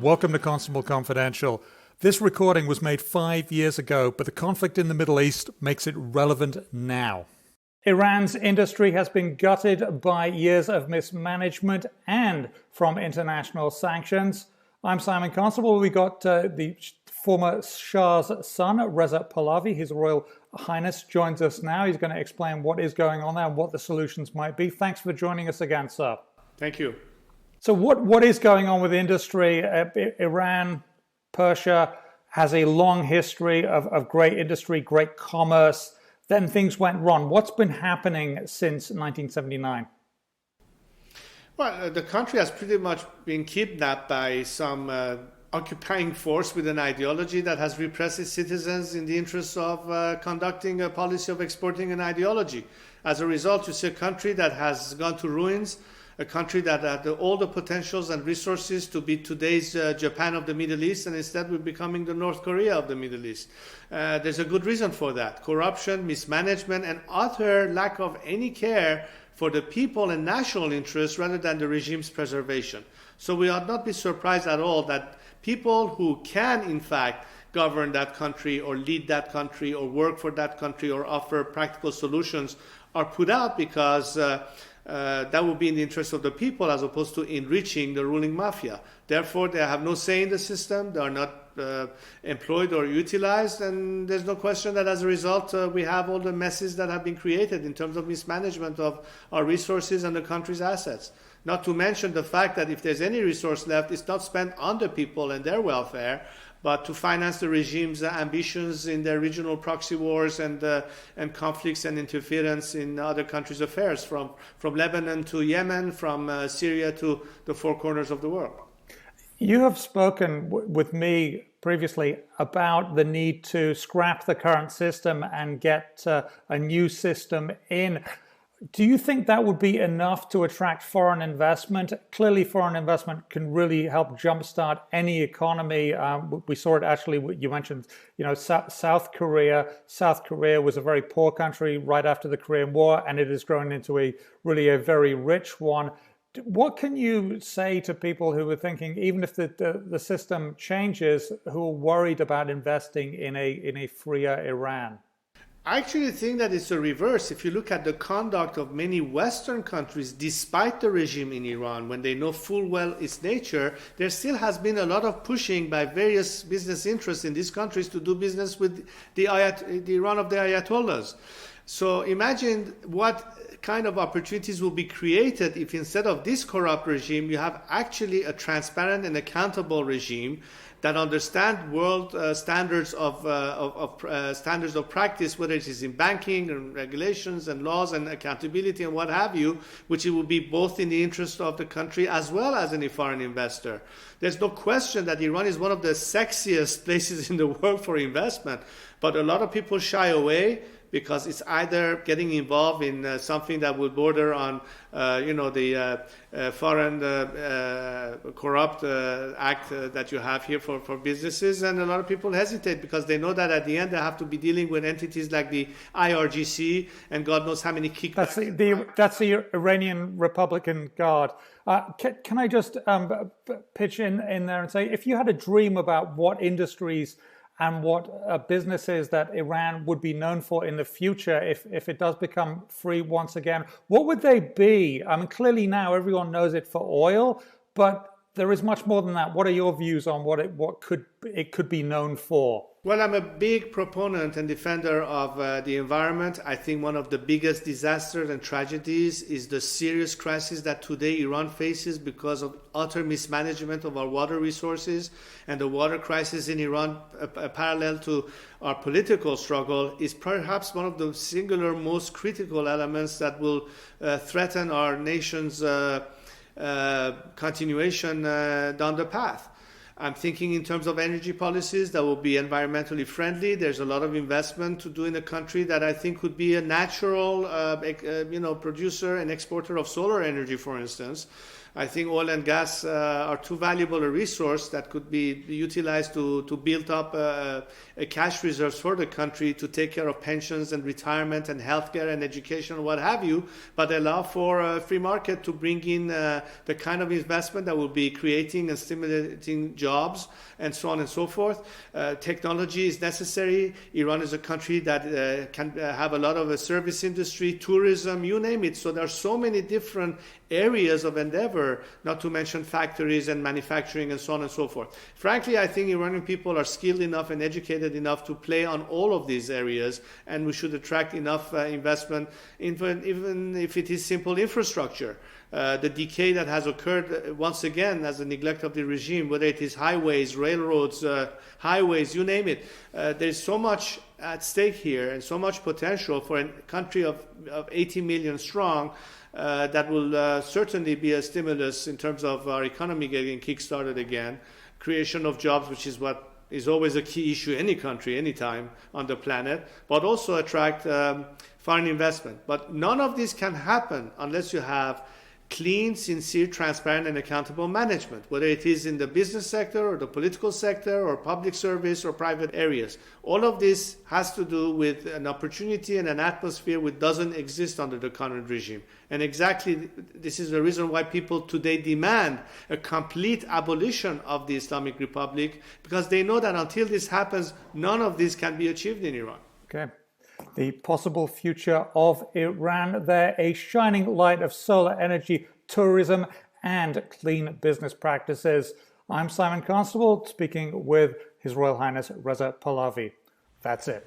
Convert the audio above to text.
welcome to Constable Confidential. This recording was made 5 years ago, but the conflict in the Middle East makes it relevant now. Iran's industry has been gutted by years of mismanagement and from international sanctions. I'm Simon Constable. We got the former Shah's son, Reza Pahlavi, his Royal Highness, joins us now. He's going to explain what is going on there and what the solutions might be. Thanks for joining us again, sir. Thank you. So what is going on with the industry? Iran, Persia has a long history of great industry, great commerce. Then things went wrong. What's been happening since 1979? Well, the country has pretty much been kidnapped by some occupying force with an ideology that has repressed its citizens in the interest of conducting a policy of exporting an ideology. As a result, you see a country that has gone to ruins, a country that had all the potentials and resources to be today's Japan of the Middle East, and instead we're becoming the North Korea of the Middle East. There's a good reason for that. Corruption, mismanagement, and utter lack of any care for the people and national interests rather than the regime's preservation. So we ought not be surprised at all that people who can, in fact, govern that country or lead that country or work for that country or offer practical solutions are put out because that would be in the interest of the people as opposed to enriching the ruling mafia. Therefore, they have no say in the system. They are not employed or utilized. And there's no question that as a result, we have all the messes that have been created in terms of mismanagement of our resources and the country's assets. Not to mention the fact that if there's any resource left, it's not spent on the people and their welfare, but to finance the regime's ambitions in their regional proxy wars and conflicts and interference in other countries' affairs, from Lebanon to Yemen, from Syria to the four corners of the world. You have spoken with me previously about the need to scrap the current system and get a new system in. Do you think that would be enough to attract foreign investment? Clearly, foreign investment can really help jumpstart any economy. We saw it actually. You mentioned, South Korea. South Korea was a very poor country right after the Korean War, and it has grown into a very rich one. What can you say to people who are thinking, even if the system changes, who are worried about investing in a freer Iran? I actually think that it's the reverse. If you look at the conduct of many Western countries, despite the regime in Iran, when they know full well its nature, there still has been a lot of pushing by various business interests in these countries to do business with the Iran of the Ayatollahs. So imagine what kind of opportunities will be created if instead of this corrupt regime, you have actually a transparent and accountable regime that understand world standards of practice, whether it is in banking and regulations and laws and accountability and what have you, which it will be both in the interest of the country as well as any foreign investor. There's no question that Iran is one of the sexiest places in the world for investment, but a lot of people shy away because it's either getting involved in something that will border on, the foreign corrupt act that you have here for businesses, and a lot of people hesitate because they know that at the end they have to be dealing with entities like the IRGC and God knows how many kickbacks. That's the Iranian Republican Guard. Can I just pitch in there and say, if you had a dream about what industries and what businesses that Iran would be known for in the future if it does become free once again, what would they be? I mean, clearly now everyone knows it for oil, but there is much more than that. What are your views on what it could be known for? Well, I'm a big proponent and defender of the environment. I think one of the biggest disasters and tragedies is the serious crisis that today Iran faces because of utter mismanagement of our water resources, and the water crisis in Iran, parallel to our political struggle, is perhaps one of the singular most critical elements that will threaten our nation's continuation down the path. I'm thinking in terms of energy policies that will be environmentally friendly. There's a lot of investment to do in a country that I think could be a natural, producer and exporter of solar energy, for instance. I think oil and gas are too valuable a resource that could be utilized to build up a cash reserves for the country to take care of pensions and retirement and healthcare and education and what have you, but allow for a free market to bring in the kind of investment that will be creating and stimulating jobs and so on and so forth. Technology is necessary. Iran is a country that can have a lot of a service industry, tourism, you name it. So there are so many different areas of endeavor, not to mention factories and manufacturing and so on and so forth. Frankly, I think Iranian people are skilled enough and educated enough to play on all of these areas, and we should attract enough investment, even if it is simple infrastructure. The decay that has occurred once again as a neglect of the regime, whether it is highways, railroads, highways, you name it. There's so much at stake here and so much potential for a country of 80 million strong that will certainly be a stimulus in terms of our economy getting kick-started again, creation of jobs, which is what is always a key issue any country, anytime on the planet, but also attract foreign investment. But none of this can happen unless you have clean, sincere, transparent, and accountable management, whether it is in the business sector or the political sector or public service or private areas. All of this has to do with an opportunity and an atmosphere which doesn't exist under the current regime. And exactly this is the reason why people today demand a complete abolition of the Islamic Republic, because they know that until this happens, none of this can be achieved in Iran. Okay. The possible future of Iran there, a shining light of solar energy, tourism, and clean business practices. I'm Simon Constable, speaking with His Royal Highness Reza Pahlavi. That's it.